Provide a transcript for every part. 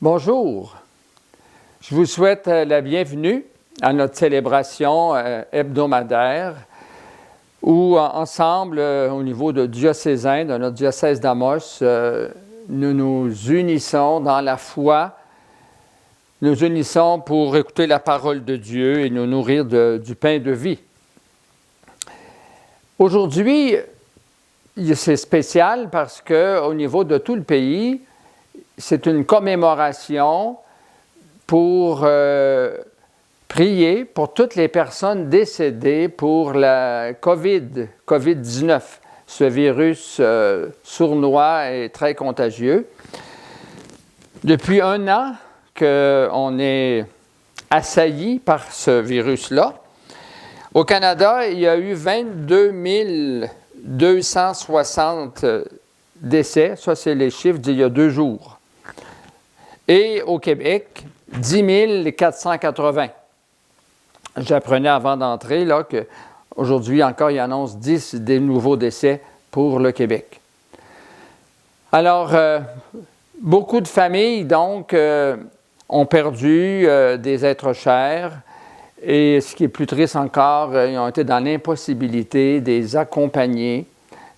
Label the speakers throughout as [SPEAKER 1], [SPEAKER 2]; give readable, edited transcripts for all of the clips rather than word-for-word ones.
[SPEAKER 1] Bonjour, je vous souhaite la bienvenue à notre célébration hebdomadaire où ensemble, au niveau de diocésain, de notre diocèse d'Amos, nous nous unissons dans la foi, nous unissons pour écouter la parole de Dieu et nous nourrir du pain de vie. Aujourd'hui, c'est spécial parce qu'au niveau de tout le pays, c'est une commémoration pour prier pour toutes les personnes décédées pour la COVID-19, ce virus sournois et très contagieux. Depuis 1 an qu'on est assailli par ce virus-là, au Canada, il y a eu 22 260 décès, ça c'est les chiffres d'il y a 2 jours. Et au Québec, 10 480. J'apprenais avant d'entrer là, qu'aujourd'hui encore, il annonce 10 des nouveaux décès pour le Québec. Alors, beaucoup de familles, donc, ont perdu des êtres chers. Et ce qui est plus triste encore, ils ont été dans l'impossibilité de les accompagner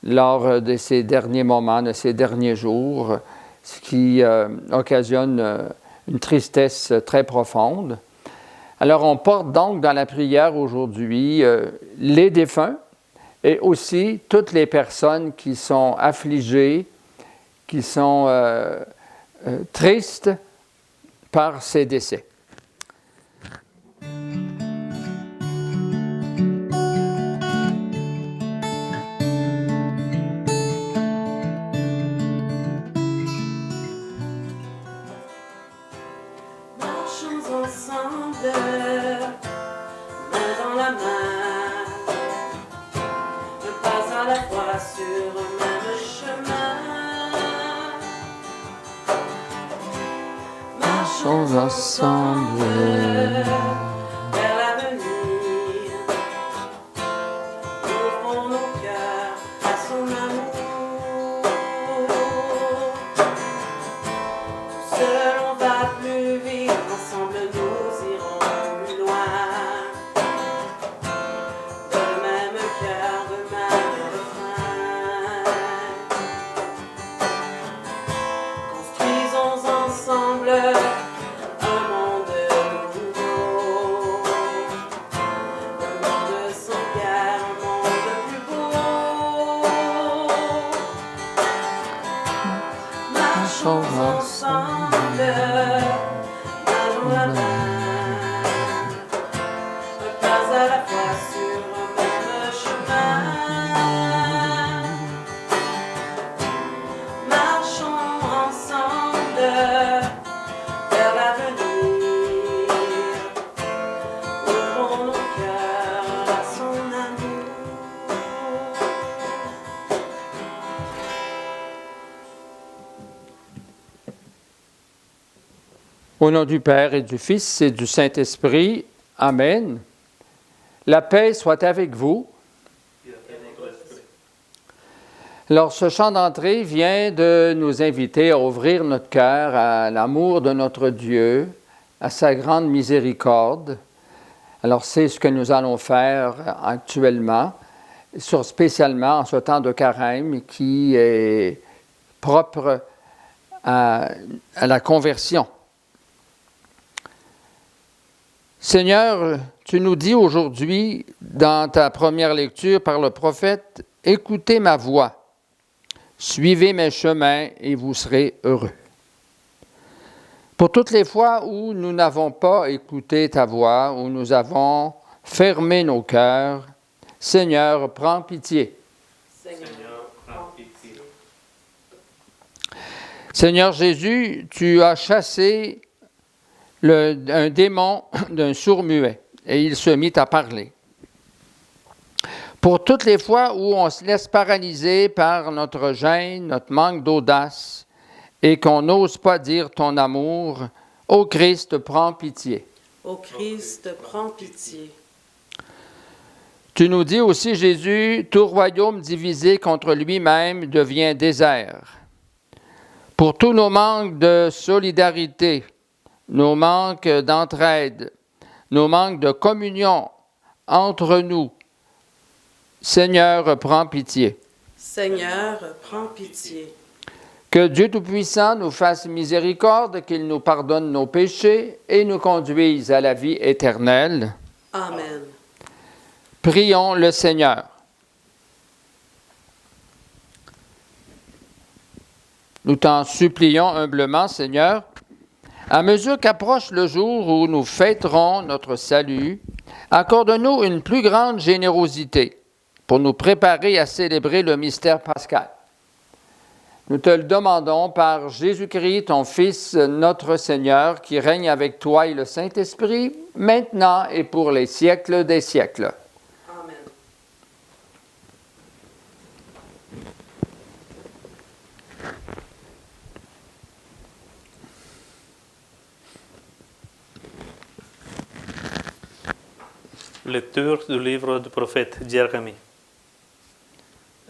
[SPEAKER 1] lors de ces derniers moments, de ces derniers jours, ce qui occasionne une tristesse très profonde. Alors, on porte donc dans la prière aujourd'hui les défunts et aussi toutes les personnes qui sont affligées, qui sont tristes par ces décès. Ensemble vers l'avenir, ouvrons nos cœurs à son amour. Tout seul on va plus vite, ensemble nous irons plus loin. De même cœur, de même refrain. Construisons ensemble ensemble, main dans la main, pas à la fois sur un même chemin. Marchons ensemble vers l'avenir, ouvrons nos cœurs à son amour. Au nom du Père et du Fils et du Saint-Esprit, Amen. La paix soit avec vous. Alors, ce chant d'entrée vient de nous inviter à ouvrir notre cœur à l'amour de notre Dieu, à sa grande miséricorde. Alors, c'est ce que nous allons faire actuellement, spécialement en ce temps de carême qui est propre à la conversion. Seigneur, tu nous dis aujourd'hui, dans ta première lecture par le prophète, « Écoutez ma voix, suivez mes chemins et vous serez heureux. » Pour toutes les fois où nous n'avons pas écouté ta voix, où nous avons fermé nos cœurs, Seigneur, prends pitié.
[SPEAKER 2] Seigneur, prends pitié.
[SPEAKER 1] Seigneur Jésus, tu as chassé un démon d'un sourd-muet, et il se mit à parler. Pour toutes les fois où on se laisse paralyser par notre gêne, notre manque d'audace, et qu'on n'ose pas dire ton amour, ô Christ, prends pitié.
[SPEAKER 2] Ô Christ, prends pitié.
[SPEAKER 1] Tu nous dis aussi, Jésus, tout royaume divisé contre lui-même devient désert. pour tous nos manques de solidarité, nos manques d'entraide, nos manques de communion entre nous. Seigneur, prends pitié.
[SPEAKER 2] Seigneur, prends pitié.
[SPEAKER 1] Que Dieu Tout-Puissant nous fasse miséricorde, qu'il nous pardonne nos péchés et nous conduise à la vie éternelle.
[SPEAKER 2] Amen.
[SPEAKER 1] Prions le Seigneur. Nous t'en supplions humblement, Seigneur, à mesure qu'approche le jour où nous fêterons notre salut, accorde-nous une plus grande générosité pour nous préparer à célébrer le mystère pascal. Nous te le demandons par Jésus-Christ, ton Fils, notre Seigneur, qui règne avec toi et le Saint-Esprit, maintenant et pour les siècles des siècles.
[SPEAKER 2] Amen.
[SPEAKER 3] Lecture du livre du prophète Jérémie.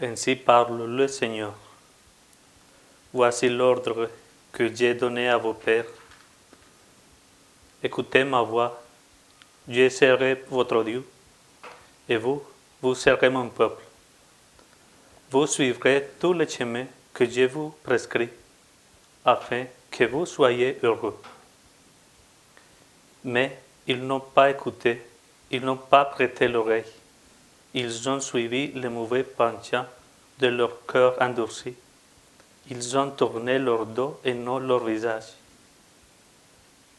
[SPEAKER 3] Ainsi parle le Seigneur. Voici l'ordre que j'ai donné à vos pères. Écoutez ma voix, je serai votre Dieu, et vous, vous serez mon peuple. Vous suivrez tous les chemins que je vous prescris, afin que vous soyez heureux. Mais ils n'ont pas écouté, ils n'ont pas prêté l'oreille. Ils ont suivi les mauvais penchants de leur cœur endurci. Ils ont tourné leur dos et non leur visage.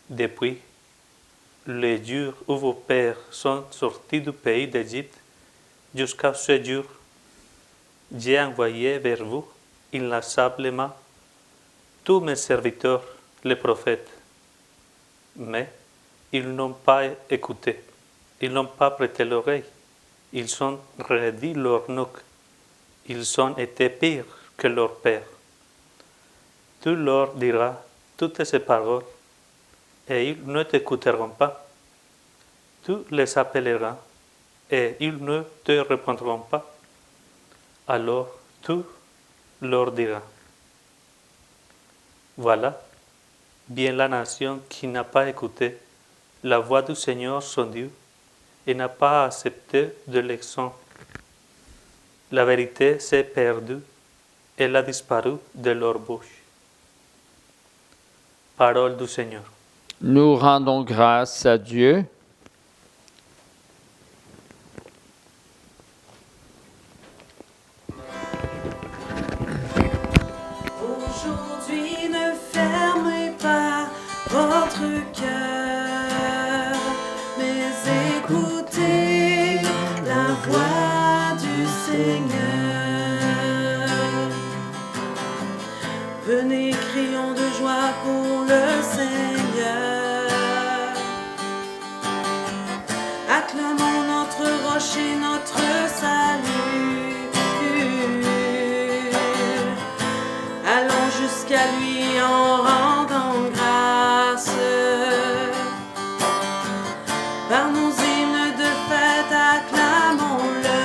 [SPEAKER 3] Depuis le jour où vos pères sont sortis du pays d'Égypte jusqu'à ce jour, j'ai envoyé vers vous inlassablement tous mes serviteurs, les prophètes. Mais ils n'ont pas écouté, ils n'ont pas prêté l'oreille, ils ont réduit leur nuque, ils ont été pires que leurs pères. Tu leur diras toutes ces paroles, et ils ne t'écouteront pas. Tu les appelleras, et ils ne te répondront pas. Alors tu leur diras, voilà, bien la nation qui n'a pas écouté la voix du Seigneur son Dieu, et n'a pas accepté de leçon. La vérité s'est perdue, elle a disparu de leur bouche. Parole du Seigneur.
[SPEAKER 1] Nous rendons grâce à Dieu.
[SPEAKER 2] Aujourd'hui, ne fermez pas votre cœur, mais écoutez la voix du Seigneur. Venez, crions de joie pour le Seigneur. Acclamons notre rocher, notre salut. Allons jusqu'à lui en rendant grâce. Par nos hymnes de fête, acclamons-le.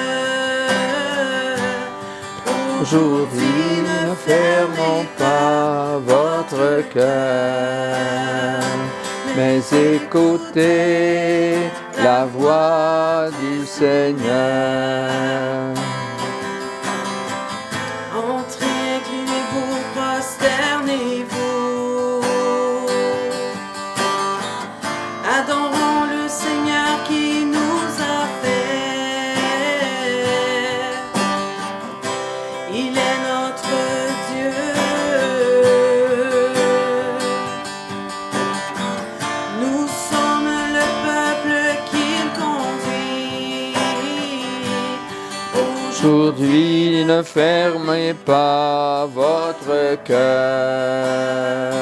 [SPEAKER 1] Aujourd'hui, ne fermons pas votre cœur, mais écoutez la voix du Seigneur.
[SPEAKER 2] Entrez, inclinez-vous, prosternez-vous. Adorons le Seigneur qui nous a fait. Il est notre Dieu. Nous sommes le peuple qu'il conduit.
[SPEAKER 1] Aujourd'hui, ne fermez pas votre cœur,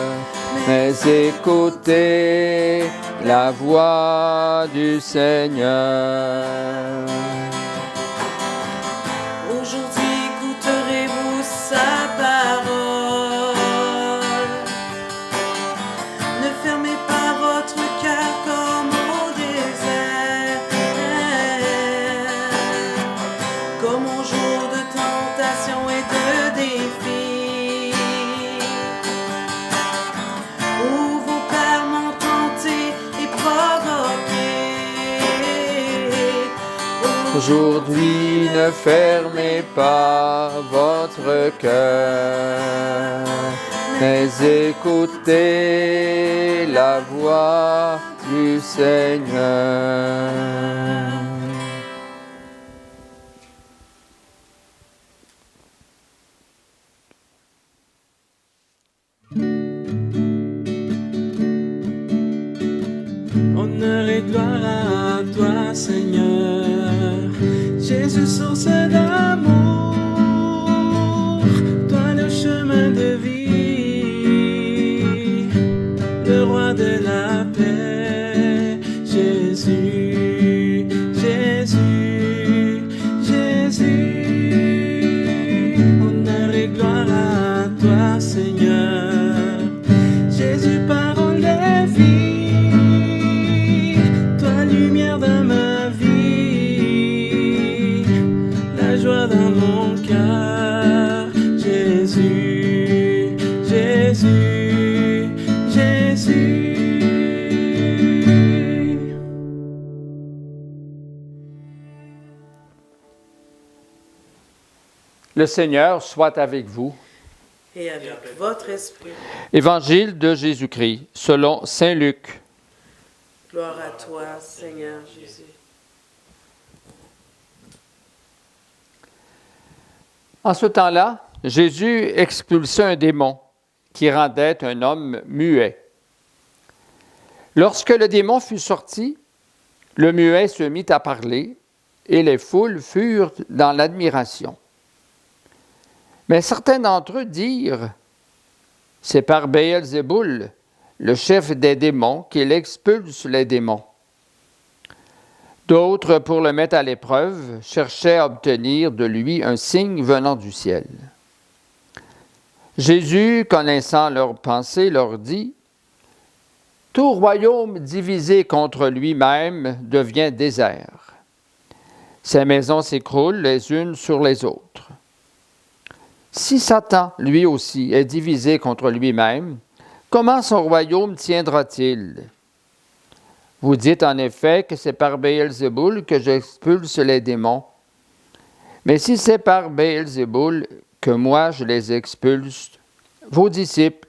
[SPEAKER 1] mais écoutez la voix du Seigneur.
[SPEAKER 2] Aujourd'hui, écouterez-vous sa parole. Ne fermez pas votre cœur comme au désert, comme au jour de tentation et de défi.
[SPEAKER 1] Aujourd'hui, ne fermez pas votre cœur, mais écoutez la voix du Seigneur.
[SPEAKER 2] Honneur et gloire à toi, Seigneur, Jésus, source d'amour, toi le chemin de vie, le roi de la paix, Jésus, Jésus, Jésus. Honneur et gloire à toi, Seigneur, Jésus, parole de vie, toi lumière dans ma vie, la joie dans mon cœur, Jésus, Jésus, Jésus.
[SPEAKER 1] Le Seigneur soit avec vous.
[SPEAKER 4] Et avec votre esprit.
[SPEAKER 1] Évangile de Jésus-Christ, selon saint Luc.
[SPEAKER 4] Gloire à toi, Seigneur Jésus.
[SPEAKER 1] En ce temps-là, Jésus expulsa un démon qui rendait un homme muet. Lorsque le démon fut sorti, le muet se mit à parler et les foules furent dans l'admiration. Mais certains d'entre eux dirent, « C'est par Béelzéboul, le chef des démons, qu'il expulse les démons. » D'autres, pour le mettre à l'épreuve, cherchaient à obtenir de lui un signe venant du ciel. Jésus, connaissant leurs pensées, leur dit, « Tout royaume divisé contre lui-même devient désert. Ses maisons s'écroulent les unes sur les autres. Si Satan, lui aussi, est divisé contre lui-même, comment son royaume tiendra-t-il? Vous dites en effet que c'est par Béelzéboul que j'expulse les démons. Mais si c'est par Béelzéboul que moi je les expulse, vos disciples,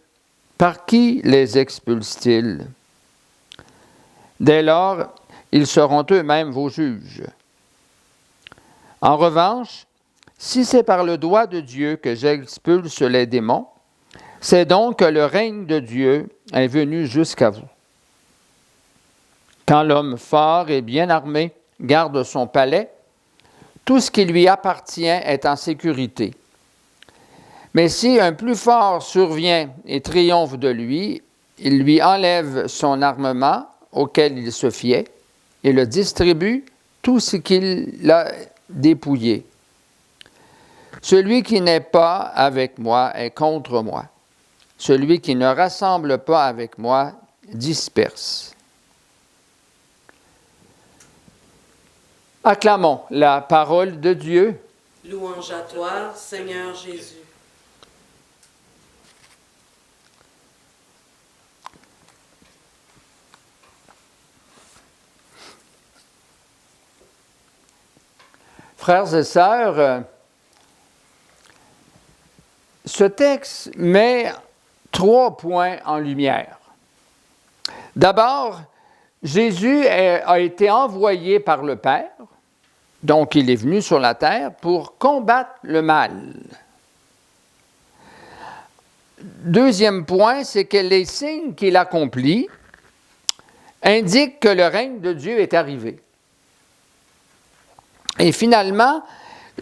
[SPEAKER 1] par qui les expulsent-ils? Dès lors, ils seront eux-mêmes vos juges. En revanche, si c'est par le doigt de Dieu que j'expulse les démons, c'est donc que le règne de Dieu est venu jusqu'à vous. Quand l'homme fort et bien armé garde son palais, tout ce qui lui appartient est en sécurité. Mais si un plus fort survient et triomphe de lui, il lui enlève son armement auquel il se fiait et le distribue tout ce qu'il a dépouillé. Celui qui n'est pas avec moi est contre moi. Celui qui ne rassemble pas avec moi disperse. Acclamons la parole de Dieu.
[SPEAKER 4] Louange à toi, Seigneur Jésus.
[SPEAKER 1] Frères et sœurs, ce texte met 3 points en lumière. D'abord, Jésus a été envoyé par le Père, donc il est venu sur la terre pour combattre le mal. Deuxième point, c'est que les signes qu'il accomplit indiquent que le règne de Dieu est arrivé. Et finalement,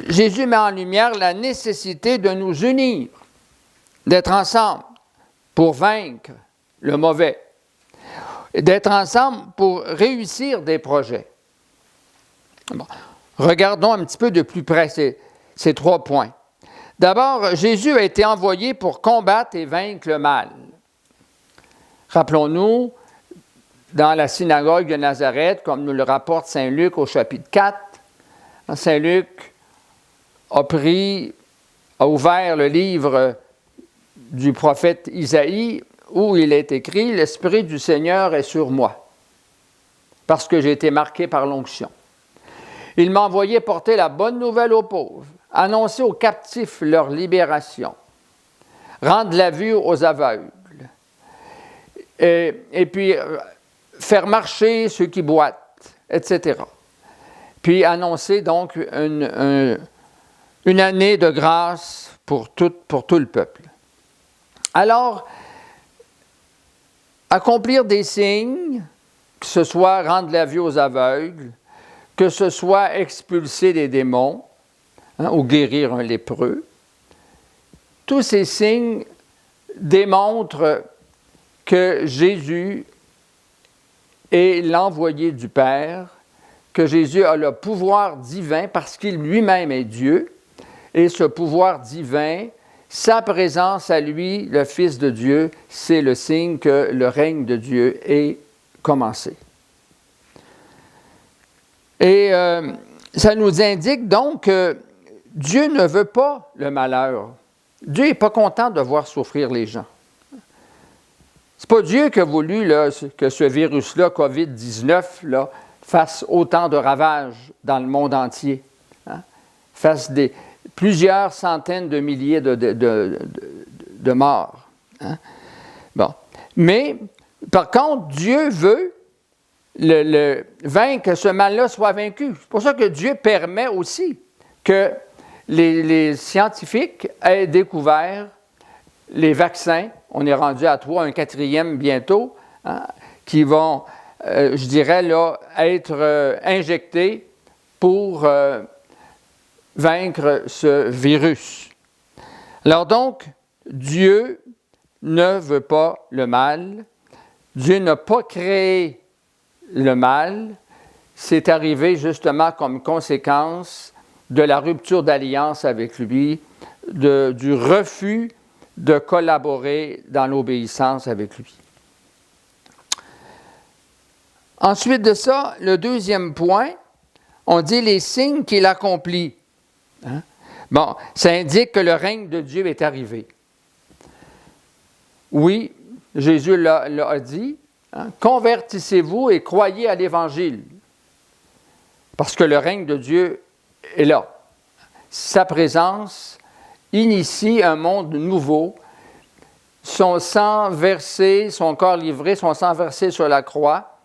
[SPEAKER 1] Jésus met en lumière la nécessité de nous unir, d'être ensemble pour vaincre le mauvais, d'être ensemble pour réussir des projets. Bon, regardons un petit peu de plus près ces 3 points. D'abord, Jésus a été envoyé pour combattre et vaincre le mal. Rappelons-nous, dans la synagogue de Nazareth, comme nous le rapporte saint Luc au chapitre 4, saint Luc a ouvert le livre du prophète Isaïe où il est écrit « L'Esprit du Seigneur est sur moi, parce que j'ai été marqué par l'onction. » Il m'a envoyé porter la bonne nouvelle aux pauvres, annoncer aux captifs leur libération, rendre la vue aux aveugles, et puis faire marcher ceux qui boitent, etc. Puis annoncer donc une année de grâce pour tout le peuple. Alors, accomplir des signes, que ce soit rendre la vue aux aveugles, que ce soit expulser des démons, ou guérir un lépreux, tous ces signes démontrent que Jésus est l'envoyé du Père, que Jésus a le pouvoir divin parce qu'il lui-même est Dieu, et ce pouvoir divin, sa présence à lui, le Fils de Dieu, c'est le signe que le règne de Dieu est commencé. Et ça nous indique donc que Dieu ne veut pas le malheur. Dieu n'est pas content de voir souffrir les gens. C'est pas Dieu qui a voulu là, que ce virus-là, COVID-19, là, fasse autant de ravages dans le monde entier, hein? Fasse plusieurs centaines de milliers de morts. Hein? Bon. Mais, par contre, Dieu veut vaincre, que ce mal-là soit vaincu. C'est pour ça que Dieu permet aussi que les scientifiques aient découvert les vaccins. On est rendu à 3, un 4e bientôt, hein, qui vont, je dirais, là, être injectés pour vaincre ce virus. Alors donc, Dieu ne veut pas le mal. Dieu n'a pas créé le mal. C'est arrivé justement comme conséquence de la rupture d'alliance avec lui, du refus de collaborer dans l'obéissance avec lui. Ensuite de ça, le deuxième point, on dit les signes qu'il accomplit. Hein? Bon, ça indique que le règne de Dieu est arrivé. Oui, Jésus l'a dit, hein, convertissez-vous et croyez à l'Évangile, parce que le règne de Dieu est là. Sa présence initie un monde nouveau. Son sang versé, son corps livré, son sang versé sur la croix,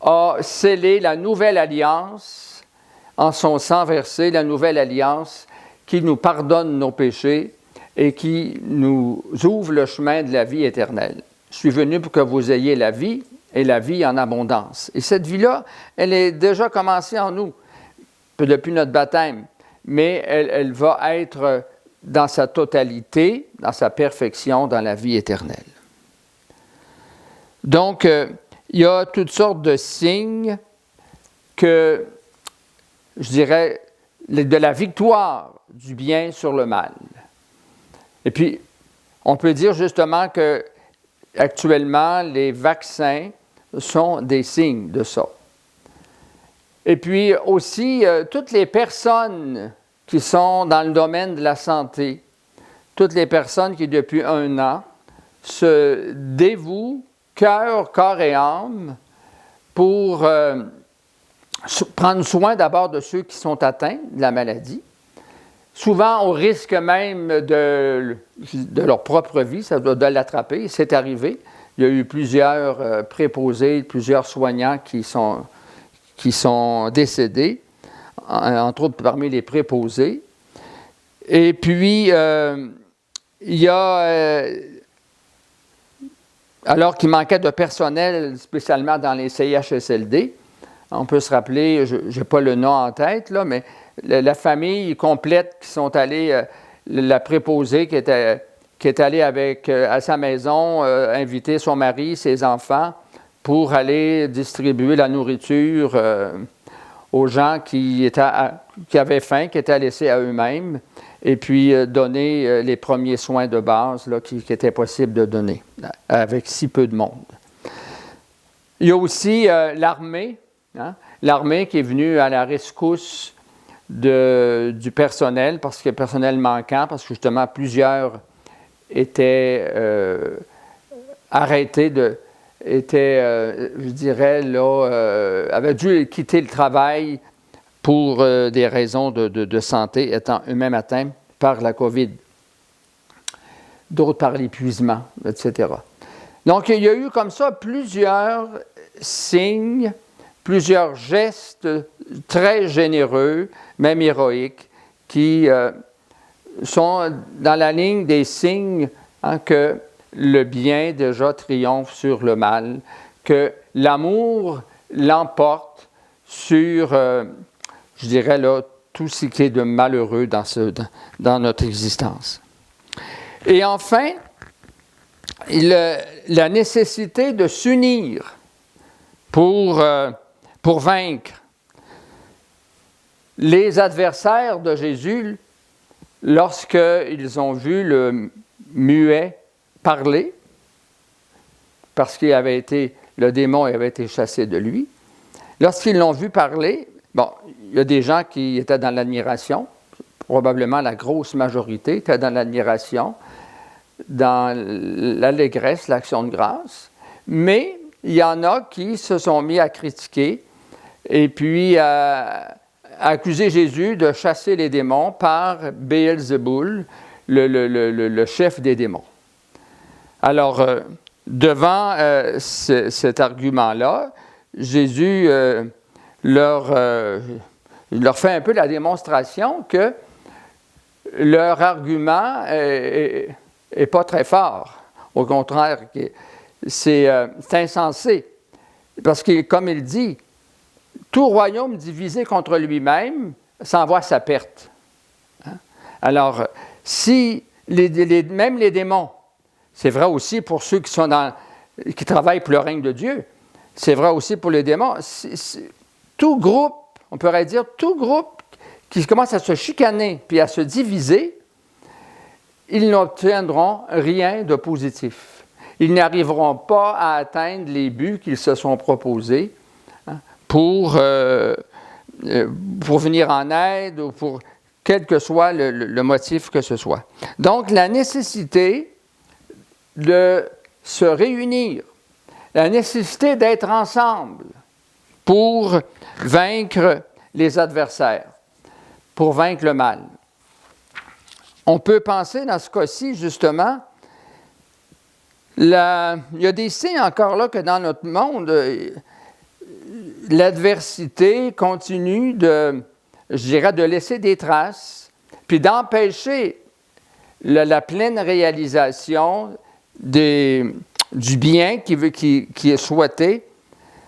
[SPEAKER 1] a scellé la nouvelle alliance, en son sang versé, la nouvelle alliance qui nous pardonne nos péchés et qui nous ouvre le chemin de la vie éternelle. Je suis venu pour que vous ayez la vie et la vie en abondance. Et cette vie-là, elle est déjà commencée en nous depuis notre baptême, mais elle va être dans sa totalité, dans sa perfection, dans la vie éternelle. Donc, il y a toutes sortes de signes que, je dirais, de la victoire du bien sur le mal. Et puis, on peut dire justement que actuellement, les vaccins sont des signes de ça. Et puis aussi, toutes les personnes qui sont dans le domaine de la santé, toutes les personnes qui, depuis 1 an, se dévouent cœur, corps et âme pour prendre soin d'abord de ceux qui sont atteints de la maladie, souvent au risque même de leur propre vie, ça doit de l'attraper. C'est arrivé. Il y a eu plusieurs préposés, plusieurs soignants qui sont décédés, entre autres parmi les préposés. Et puis, il y a, alors qu'il manquait de personnel, spécialement dans les CHSLD, on peut se rappeler, je n'ai pas le nom en tête, là, mais la famille complète qui sont allés, la préposée qui est allée à sa maison, inviter son mari, ses enfants, pour aller distribuer la nourriture aux gens qui avaient faim, qui étaient laissés à eux-mêmes, et puis donner les premiers soins de base là, qui était possible de donner, avec si peu de monde. Il y a aussi l'armée, hein, l'armée qui est venue à la rescousse du personnel, parce que le personnel manquant, parce que justement plusieurs étaient arrêtés je dirais, là, avaient dû quitter le travail pour des raisons de santé, étant eux-mêmes atteints par la COVID. D'autres par l'épuisement, etc. Donc, il y a eu comme ça plusieurs signes, plusieurs gestes très généreux, même héroïques, qui sont dans la ligne des signes que le bien déjà triomphe sur le mal, que l'amour l'emporte sur, je dirais là, tout ce qui est de malheureux dans notre existence. Et enfin, la nécessité de s'unir pour vaincre. Les adversaires de Jésus, lorsqu'ils ont vu le muet parler, parce qu'il avait été, le démon avait été chassé de lui, lorsqu'ils l'ont vu parler, bon, il y a des gens qui étaient dans l'admiration, probablement la grosse majorité était dans l'admiration, dans l'allégresse, l'action de grâce, mais il y en a qui se sont mis à critiquer et puis à accuser Jésus de chasser les démons par Béelzéboul, le chef des démons. Alors, devant cet argument-là, Jésus leur fait un peu la démonstration que leur argument n'est pas très fort. Au contraire, c'est insensé. Parce que, comme il dit, tout royaume divisé contre lui-même s'envoie à sa perte. Alors, si même les démons, c'est vrai aussi pour ceux qui travaillent pour le règne de Dieu, c'est vrai aussi pour les démons, tout groupe, on pourrait dire, tout groupe qui commence à se chicaner puis à se diviser, ils n'obtiendront rien de positif. Ils n'arriveront pas à atteindre les buts qu'ils se sont proposés pour venir en aide ou pour quel que soit le motif que ce soit. Donc, la nécessité de se réunir, la nécessité d'être ensemble pour vaincre les adversaires, pour vaincre le mal. On peut penser dans ce cas-ci, justement, il y a des signes encore là que dans notre monde, l'adversité continue de laisser des traces, puis d'empêcher la pleine réalisation du bien qui est souhaité,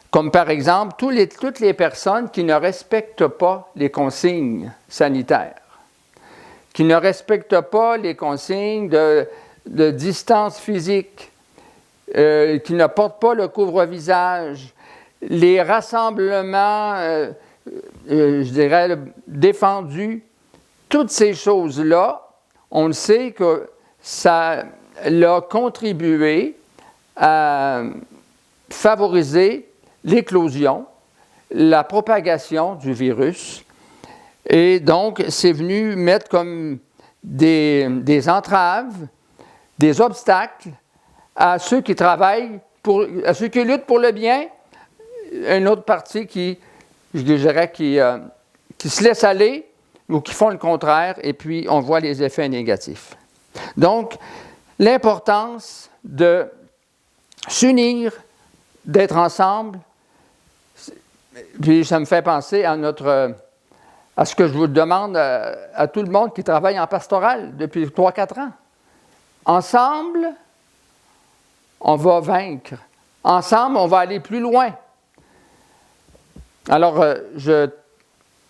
[SPEAKER 1] comme par exemple toutes les personnes qui ne respectent pas les consignes sanitaires, qui ne respectent pas les consignes de distance physique, qui ne portent pas le couvre-visage, les rassemblements, défendus, toutes ces choses-là, on le sait que ça a contribué à favoriser l'éclosion, la propagation du virus. Et donc, c'est venu mettre comme des entraves, des obstacles à ceux qui travaillent, à ceux qui luttent pour le bien, une autre partie qui se laisse aller ou qui font le contraire, et puis on voit les effets négatifs. Donc, l'importance de s'unir, d'être ensemble, puis ça me fait penser à ce que je vous demande à tout le monde qui travaille en pastoral depuis 3-4 ans. Ensemble, on va vaincre. Ensemble, on va aller plus loin. Alors,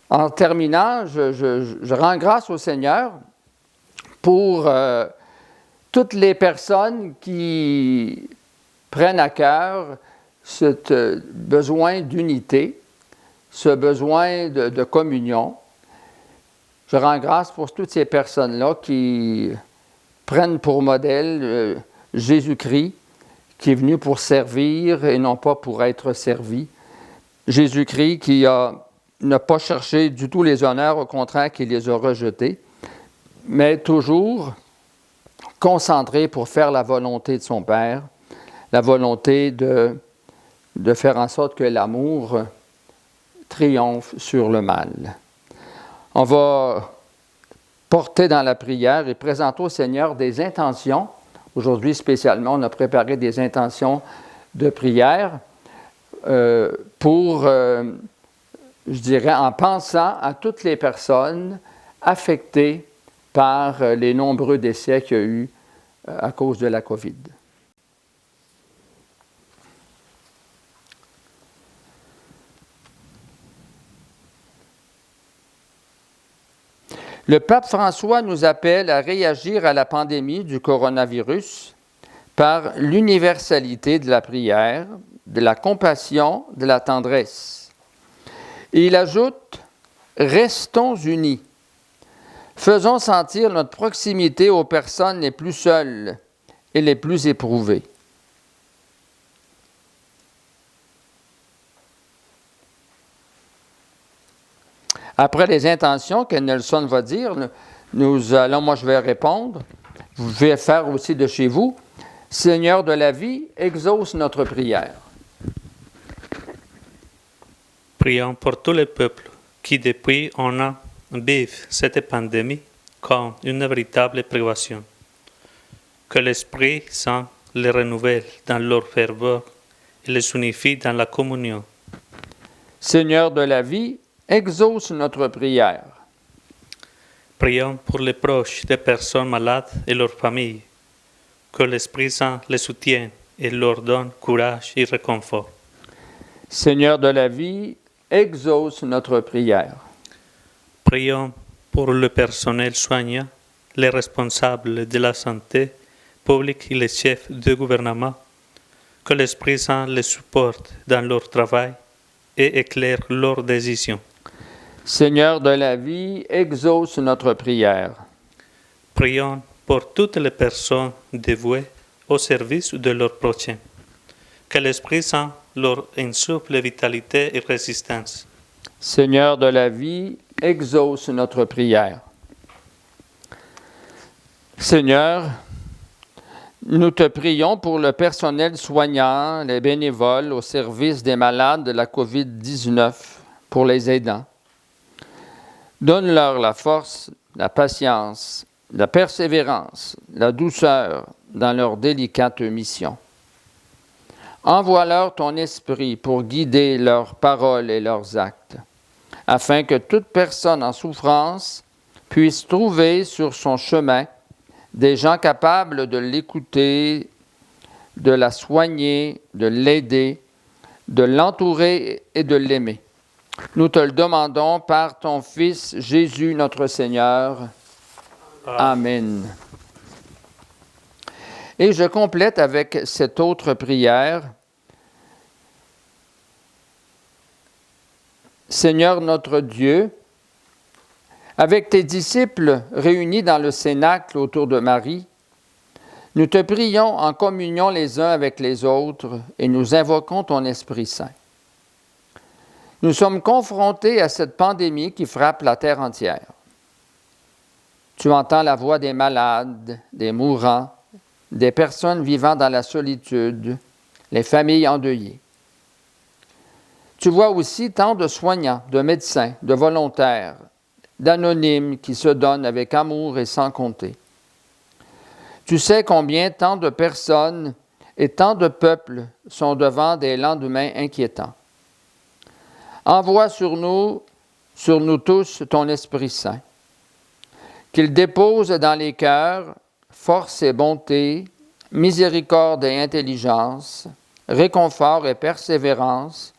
[SPEAKER 1] en terminant, je rends grâce au Seigneur pour toutes les personnes qui prennent à cœur ce besoin d'unité, ce besoin de communion. Je rends grâce pour toutes ces personnes-là qui prennent pour modèle Jésus-Christ, qui est venu pour servir et non pas pour être servi. Jésus-Christ qui n'a pas cherché du tout les honneurs, au contraire, qui les a rejetés, mais toujours concentré pour faire la volonté de son Père, la volonté de faire en sorte que l'amour triomphe sur le mal. On va porter dans la prière et présenter au Seigneur des intentions. Aujourd'hui, spécialement, on a préparé des intentions de prière pour, je dirais, en pensant à toutes les personnes affectées par les nombreux décès qu'il y a eu à cause de la COVID. Le pape François nous appelle à réagir à la pandémie du coronavirus par l'universalité de la prière, de la compassion, de la tendresse. Et il ajoute « Restons unis. Faisons sentir notre proximité aux personnes les plus seules et les plus éprouvées. » Après les intentions que Nelson va dire, moi je vais répondre. Vous devez faire aussi de chez vous. Seigneur de la vie, exauce notre prière.
[SPEAKER 3] Prions pour tous les peuples qui depuis un an vivent cette pandémie comme une véritable privation. Que l'Esprit Saint les renouvelle dans leur ferveur et les unifie dans la communion.
[SPEAKER 1] Seigneur de la vie, exauce notre prière.
[SPEAKER 3] Prions pour les proches des personnes malades et leurs familles. Que l'Esprit Saint les soutienne et leur donne courage et réconfort.
[SPEAKER 1] Seigneur de la vie, exauce notre prière.
[SPEAKER 3] Prions pour le personnel soignant, les responsables de la santé publique et les chefs de gouvernement. Que l'Esprit Saint les supporte dans leur travail et éclaire leurs décisions.
[SPEAKER 1] Seigneur de la vie, exauce notre prière.
[SPEAKER 3] Prions pour toutes les personnes dévouées au service de leur prochain. Que l'Esprit Saint leur insuffle vitalité et résistance.
[SPEAKER 1] Seigneur de la vie, exauce notre prière. Seigneur, nous te prions pour le personnel soignant, les bénévoles au service des malades de la COVID-19, pour les aidants. Donne-leur la force, la patience, la persévérance, la douceur dans leur délicate mission. Envoie-leur ton esprit pour guider leurs paroles et leurs actes, afin que toute personne en souffrance puisse trouver sur son chemin des gens capables de l'écouter, de la soigner, de l'aider, de l'entourer et de l'aimer. Nous te le demandons par ton Fils Jésus notre Seigneur. Amen. Et je complète avec cette autre prière. Seigneur notre Dieu, avec tes disciples réunis dans le cénacle autour de Marie, nous te prions en communion les uns avec les autres et nous invoquons ton Esprit Saint. Nous sommes confrontés à cette pandémie qui frappe la terre entière. Tu entends la voix des malades, des mourants, des personnes vivant dans la solitude, les familles endeuillées. Tu vois aussi tant de soignants, de médecins, de volontaires, d'anonymes qui se donnent avec amour et sans compter. Tu sais combien tant de personnes et tant de peuples sont devant des lendemains inquiétants. Envoie sur nous tous ton Esprit Saint, qu'il dépose dans les cœurs force et bonté, miséricorde et intelligence, réconfort et persévérance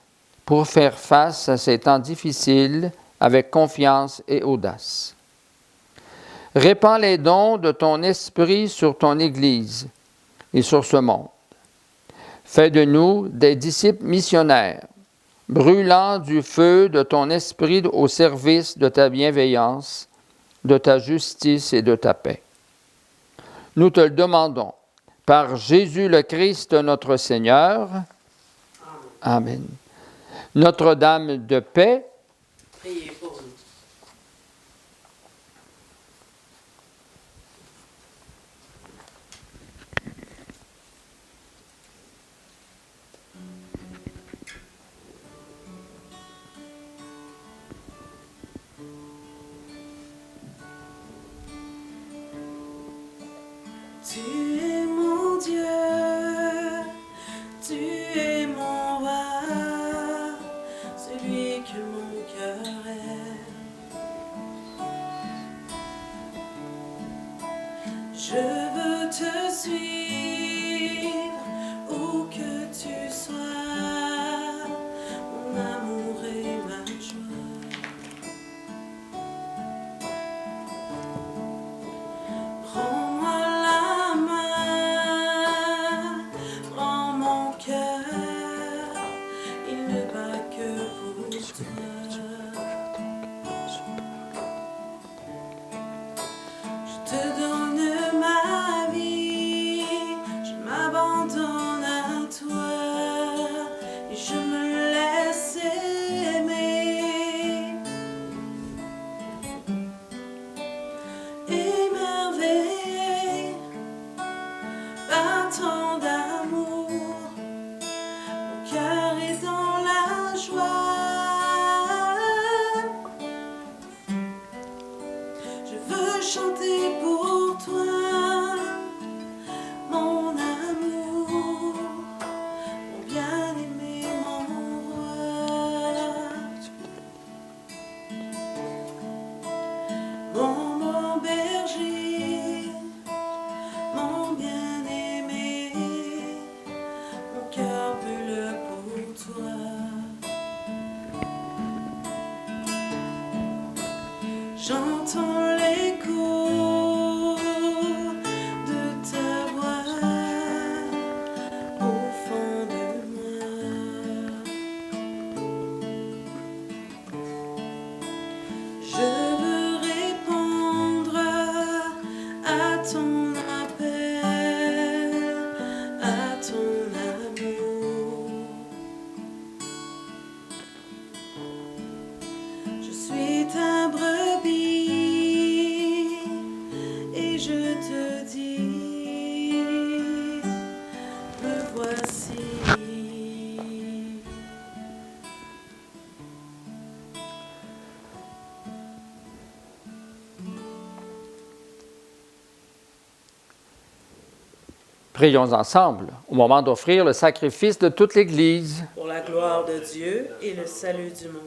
[SPEAKER 1] pour faire face à ces temps difficiles avec confiance et audace. Répands les dons de ton Esprit sur ton Église et sur ce monde. Fais de nous des disciples missionnaires, brûlant du feu de ton esprit au service de ta bienveillance, de ta justice et de ta paix. Nous te le demandons, par Jésus le Christ notre Seigneur. Amen. Notre-Dame de paix,
[SPEAKER 4] Priez pour nous.
[SPEAKER 2] Tu es mon Dieu, tu es mon roi, celui que mon cœur aime. Je veux te suivre où que tu sois, mon amour et ma joie. Prends-moi la main, prends mon cœur, il ne bat que pour toi. Je te donne ma vie, je m'abandonne à toi et je me laisse aimer. Émerveillé par tant d'amour, mon cœur est dans la joie. Je veux chanter pour toi, mon amour, mon bien-aimé, mon roi. Mon bon berger, mon bien-aimé, mon cœur brûle pour toi. J'entends l'écho de ta voix au fond de moi. Je veux répondre à ton appel, à ton amour. Je suis ta brebis et je te dis, me voici.
[SPEAKER 1] Prions ensemble au moment d'offrir le sacrifice de toute l'Église.
[SPEAKER 4] Pour la gloire de Dieu et le salut du monde.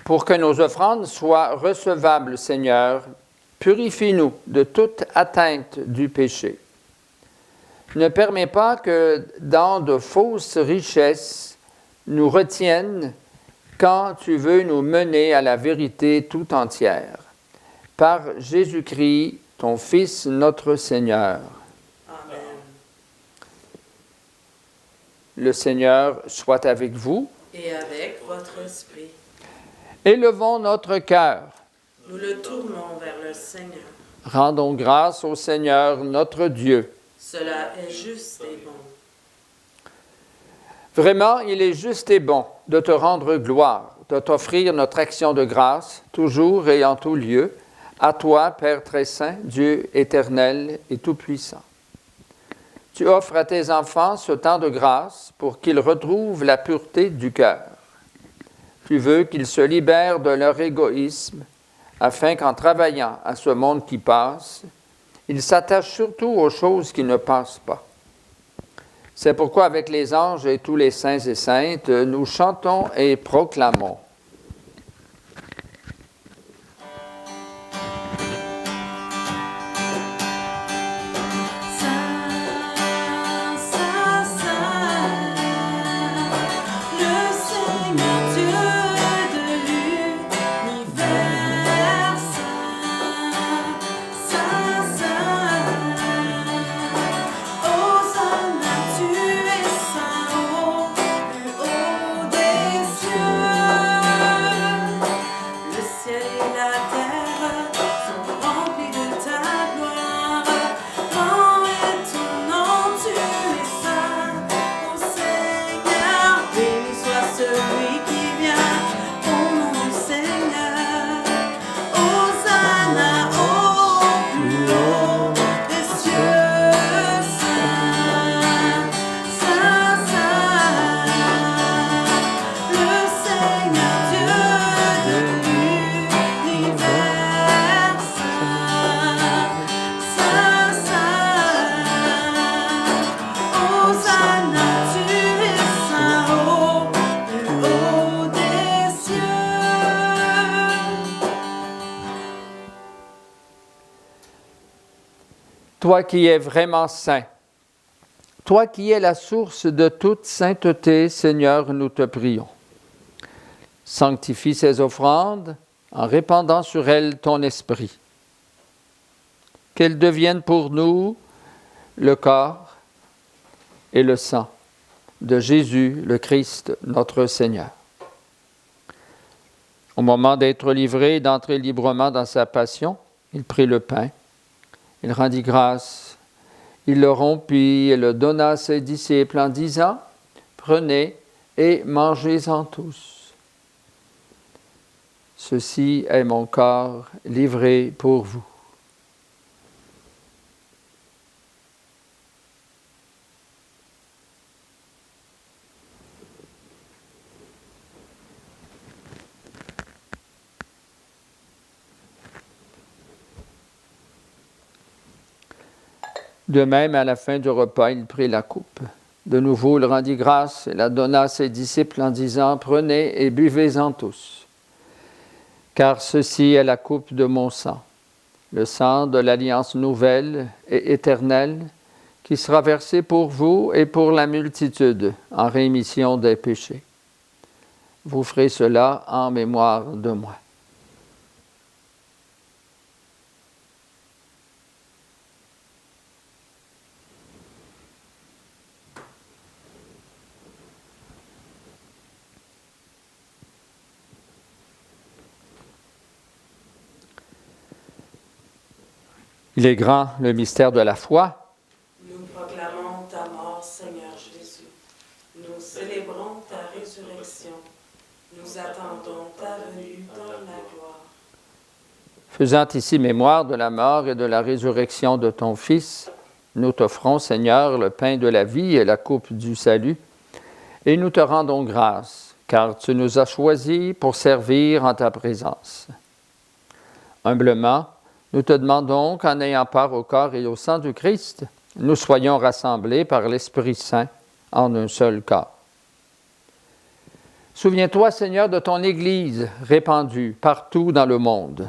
[SPEAKER 1] Pour que nos offrandes soient recevables, Seigneur, purifie-nous de toute atteinte du péché. Ne permets pas que dans de fausses richesses nous retiennent quand tu veux nous mener à la vérité tout entière. Par Jésus-Christ, ton Fils, notre Seigneur.
[SPEAKER 4] Amen.
[SPEAKER 1] Le Seigneur soit avec vous.
[SPEAKER 4] Et avec votre esprit,
[SPEAKER 1] Élevons notre cœur.
[SPEAKER 4] nous le tournons vers le Seigneur.
[SPEAKER 1] Rendons grâce au Seigneur, notre Dieu.
[SPEAKER 4] Cela est juste et bon.
[SPEAKER 1] Vraiment, il est juste et bon de te rendre gloire, de t'offrir notre action de grâce, toujours et en tout lieu, à toi, Père très saint, Dieu éternel et tout-puissant. Tu offres à tes enfants ce temps de grâce pour qu'ils retrouvent la pureté du cœur. Tu veux qu'ils se libèrent de leur égoïsme, afin qu'en travaillant à ce monde qui passe, ils s'attachent surtout aux choses qui ne passent pas. C'est pourquoi avec les anges et tous les saints et saintes, nous chantons et proclamons.
[SPEAKER 2] Saint, Saint, Saint, le Seigneur Dieu de l'univers. Saint, Saint, Saint, Hosanna, tu es saint au plus haut des cieux. Hosanna, tu es saint au plus haut des cieux.
[SPEAKER 1] Toi qui es vraiment saint, toi qui es la source de toute sainteté, Seigneur, nous te prions. Sanctifie ces offrandes en répandant sur elles ton esprit. Qu'elles deviennent pour nous le corps et le sang de Jésus, le Christ, notre Seigneur. Au moment d'être livré et d'entrer librement dans sa passion, il prit le pain, il rendit grâce, il le rompit et le donna à ses disciples en disant « Prenez et mangez-en tous. Ceci est mon corps livré pour vous. » De même, à la fin du repas, il prit la coupe. De nouveau, il rendit grâce et la donna à ses disciples en disant « Prenez et buvez-en tous, car ceci est la coupe de mon sang, le sang de l'alliance nouvelle et éternelle, qui sera versé pour vous et pour la multitude en rémission des péchés. Vous ferez cela en mémoire de moi. » Il est grand le mystère de la foi.
[SPEAKER 4] Nous proclamons ta mort, Seigneur Jésus. Nous célébrons ta résurrection. Nous attendons ta venue dans la gloire.
[SPEAKER 1] Faisant ici mémoire de la mort et de la résurrection de ton Fils, nous t'offrons, Seigneur, le pain de la vie et la coupe du salut, et nous te rendons grâce, car tu nous as choisis pour servir en ta présence. Humblement, nous te demandons qu'en ayant part au corps et au sang du Christ, nous soyons rassemblés par l'Esprit Saint en un seul corps. Souviens-toi, Seigneur, de ton Église répandue partout dans le monde.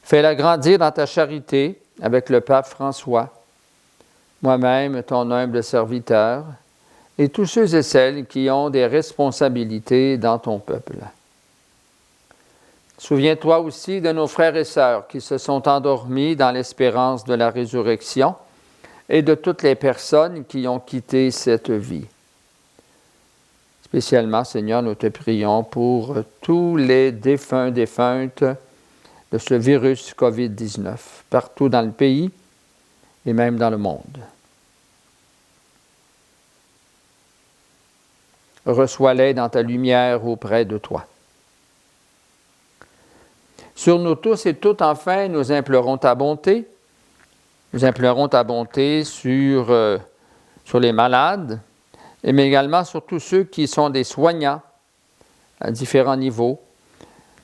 [SPEAKER 1] Fais-la grandir dans ta charité avec le pape François, moi-même, ton humble serviteur, et tous ceux et celles qui ont des responsabilités dans ton peuple. Souviens-toi aussi de nos frères et sœurs qui se sont endormis dans l'espérance de la résurrection et de toutes les personnes qui ont quitté cette vie. Spécialement, Seigneur, nous te prions pour tous les défunts, défuntes de ce virus COVID-19, partout dans le pays et même dans le monde. Reçois-les dans ta lumière auprès de toi. Sur nous tous et toutes, enfin, nous implorons ta bonté. Nous implorons ta bonté sur les malades, mais également sur tous ceux qui sont des soignants à différents niveaux.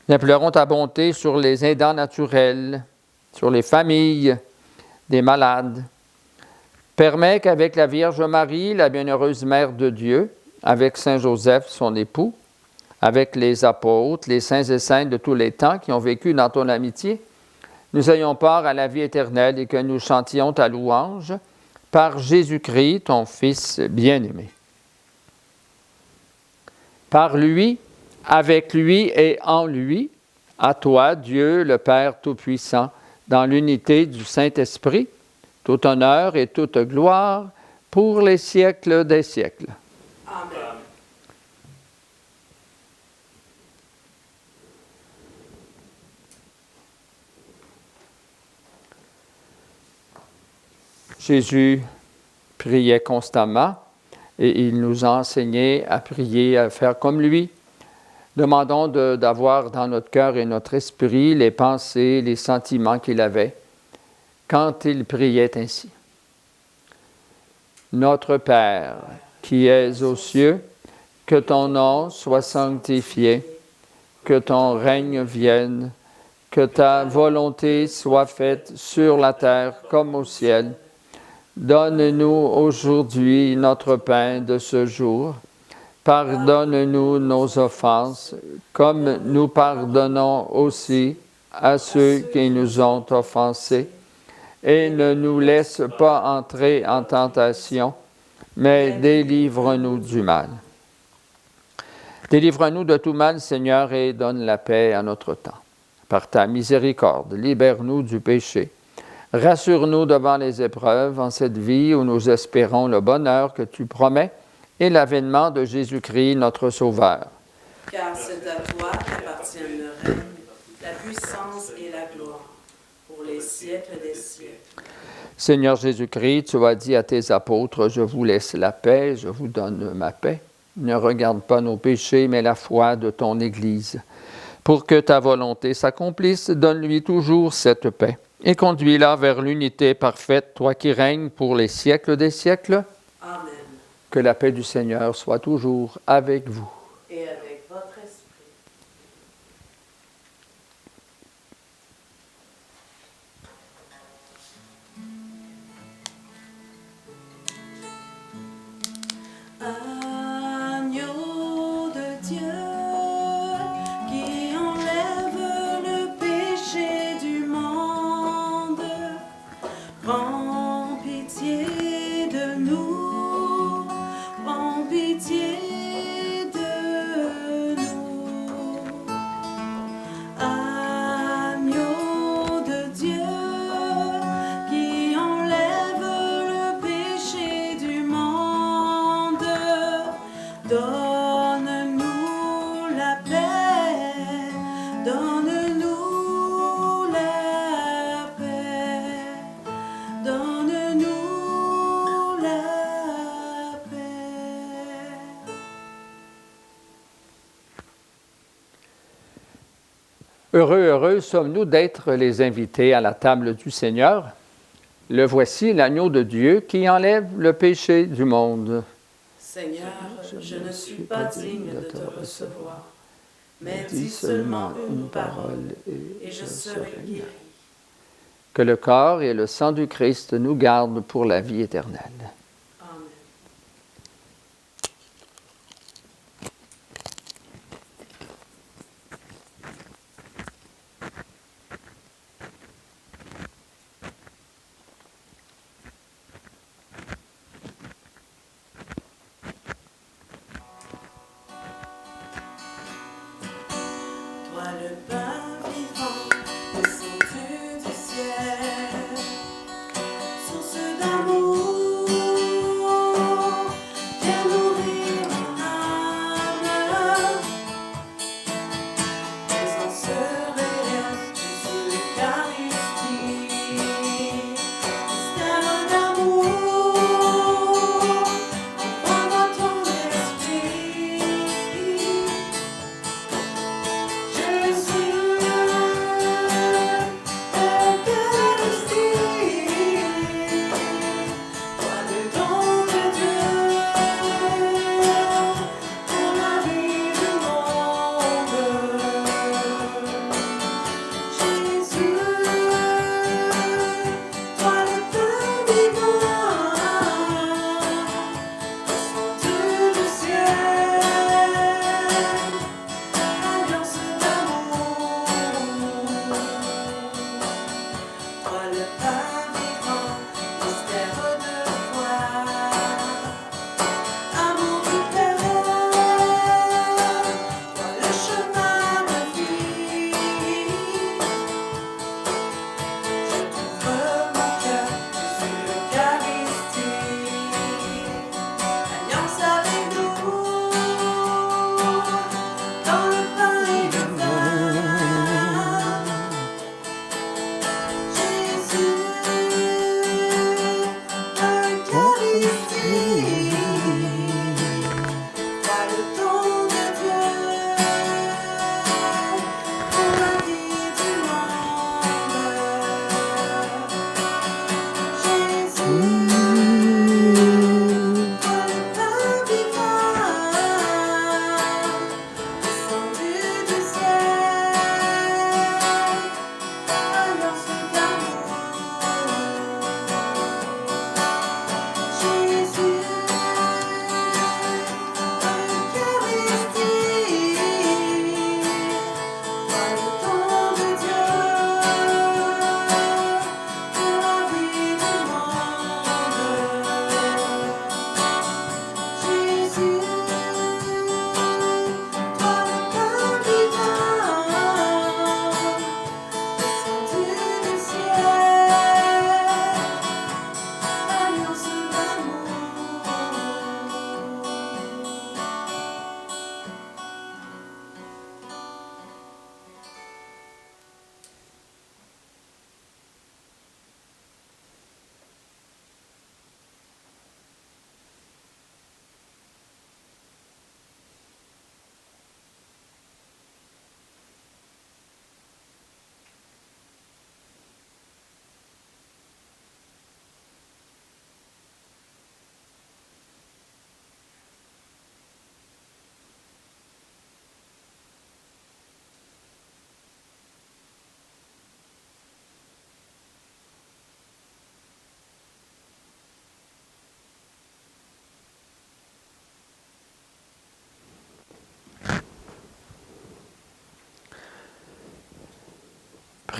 [SPEAKER 1] Nous implorons ta bonté sur les aidants naturels, sur les familles des malades. Permets qu'avec la Vierge Marie, la bienheureuse Mère de Dieu, avec Saint Joseph, son époux, avec les apôtres, les saints et saintes de tous les temps qui ont vécu dans ton amitié, nous ayons part à la vie éternelle et que nous chantions ta louange par Jésus-Christ, ton Fils bien-aimé. Par lui, avec lui et en lui, à toi, Dieu, le Père Tout-Puissant, dans l'unité du Saint-Esprit, tout honneur et toute gloire pour les siècles des siècles.
[SPEAKER 4] Amen.
[SPEAKER 1] Jésus priait constamment et il nous a enseigné à prier, à faire comme lui. Demandons d'avoir dans notre cœur et notre esprit les pensées, les sentiments qu'il avait quand il priait ainsi. Notre Père, qui es aux cieux, que ton nom soit sanctifié, que ton règne vienne, que ta volonté soit faite sur la terre comme au ciel. Donne-nous aujourd'hui notre pain de ce jour. Pardonne-nous nos offenses, comme nous pardonnons aussi à ceux qui nous ont offensés. Et ne nous laisse pas entrer en tentation, mais délivre-nous du mal. Délivre-nous de tout mal, Seigneur, et donne la paix à notre temps. Par ta miséricorde, libère-nous du péché. Rassure-nous devant les épreuves en cette vie où nous espérons le bonheur que tu promets et l'avènement de Jésus-Christ, notre Sauveur.
[SPEAKER 4] Car c'est à toi qu'appartiennent le règne, la puissance et la gloire, pour les siècles des siècles.
[SPEAKER 1] Seigneur Jésus-Christ, tu as dit à tes apôtres, « Je vous laisse la paix, je vous donne ma paix. » Ne regarde pas nos péchés, mais la foi de ton Église. Pour que ta volonté s'accomplisse, donne-lui toujours cette paix et conduis-la vers l'unité parfaite, toi qui règnes pour les siècles des siècles.
[SPEAKER 4] Amen.
[SPEAKER 1] Que la paix du Seigneur soit toujours avec vous.
[SPEAKER 4] Et avec votre esprit. Agneau de Dieu, qui enlève le péché du monde, prends pitié de nous, prends pitié de nous. Agneau de Dieu, qui enlève le péché du monde, donne-nous la paix, donne-nous la paix, donne-nous la paix.
[SPEAKER 1] Heureux sommes-nous d'être les invités à la table du Seigneur. Le voici, l'agneau de Dieu qui enlève le péché du monde.
[SPEAKER 4] Seigneur, je ne suis pas digne de te recevoir, mais dis seulement une parole et je serai guéri.
[SPEAKER 1] Que le corps et le sang du Christ nous gardent pour la vie éternelle.
[SPEAKER 4] Amen. Toi le pain vivant, descendu du ciel, source d'amour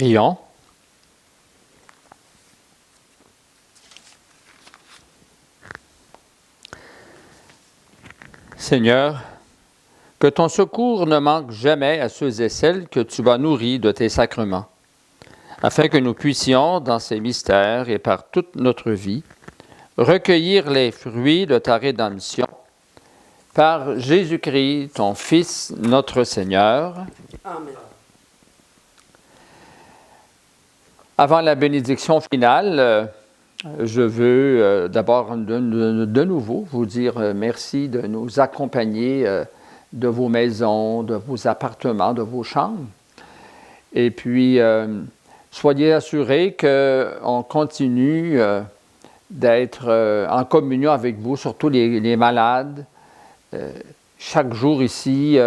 [SPEAKER 1] Prions. Seigneur, que ton secours ne manque jamais à ceux et celles que tu as nourris de tes sacrements, afin que nous puissions, dans ces mystères et par toute notre vie, recueillir les fruits de ta rédemption, par Jésus-Christ, ton Fils, notre Seigneur.
[SPEAKER 4] Amen.
[SPEAKER 1] Avant la bénédiction finale, je veux d'abord de nouveau vous dire merci de nous accompagner de vos maisons, de vos appartements, de vos chambres. Et puis, soyez assurés qu'on continue d'être en communion avec vous, surtout les malades. Chaque jour ici,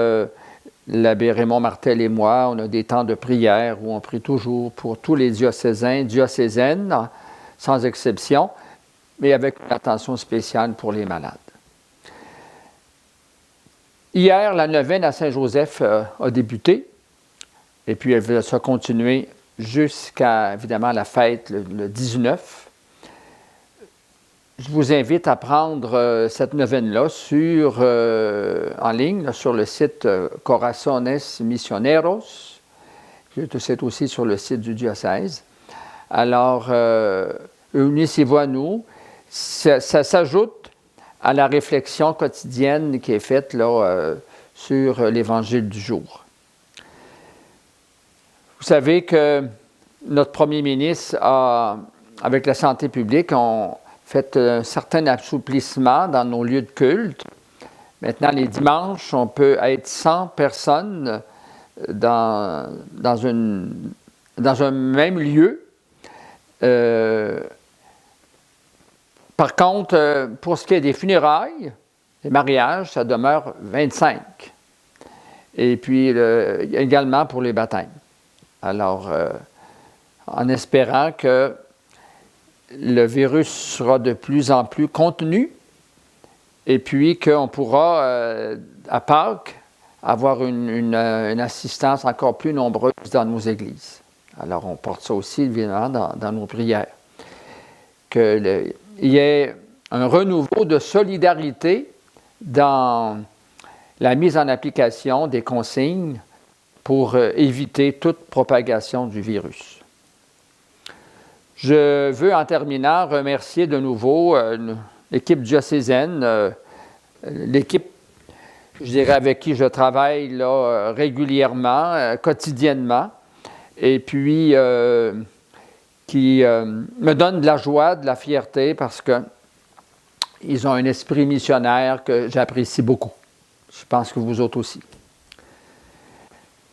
[SPEAKER 1] l'abbé Raymond Martel et moi, on a des temps de prière où on prie toujours pour tous les diocésains, diocésaines, sans exception, mais avec une attention spéciale pour les malades. Hier, la neuvaine à Saint-Joseph a débuté, et puis elle va se continuer jusqu'à, évidemment, la fête le 19. Je vous invite à prendre cette neuvaine-là en ligne, sur le site Corazones Misioneros. C'est aussi sur le site du diocèse. Alors, unissez-vous à nous. Ça s'ajoute à la réflexion quotidienne qui est faite là, sur l'Évangile du jour. Vous savez que notre premier ministre, avec la santé publique, ont fait un certain assouplissement dans nos lieux de culte. Maintenant, les dimanches, on peut être 100 personnes dans un même lieu. Par contre, pour ce qui est des funérailles, les mariages, ça demeure 25. Et puis, également pour les baptêmes. Alors, en espérant que le virus sera de plus en plus contenu et puis qu'on pourra, à Pâques, avoir une assistance encore plus nombreuse dans nos églises. Alors, on porte ça aussi, évidemment, dans nos prières. Qu'il y ait un renouveau de solidarité dans la mise en application des consignes pour éviter toute propagation du virus. Je veux, en terminant, remercier de nouveau l'équipe diocésaine, l'équipe, je dirais, avec qui je travaille là, régulièrement, quotidiennement, et puis qui me donne de la joie, de la fierté, parce qu'ils ont un esprit missionnaire que j'apprécie beaucoup. Je pense que vous autres aussi.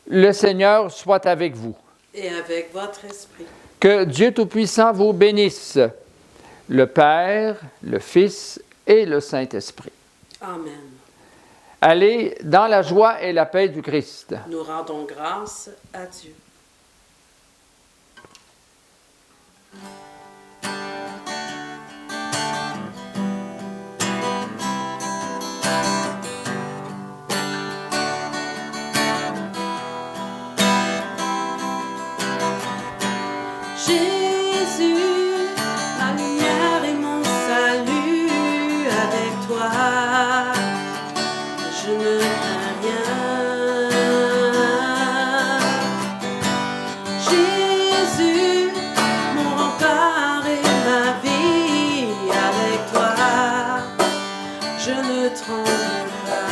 [SPEAKER 1] Le Seigneur soit avec vous.
[SPEAKER 4] Et avec votre esprit.
[SPEAKER 1] Que Dieu Tout-Puissant vous bénisse, le Père, le Fils et le Saint-Esprit.
[SPEAKER 4] Amen.
[SPEAKER 1] Allez dans la joie et la paix du Christ.
[SPEAKER 4] Nous rendons grâce à Dieu.
[SPEAKER 2] Jésus, ma lumière et mon salut, avec toi, je ne crains rien. Jésus, mon rempart et ma vie, avec toi, je ne tremble pas.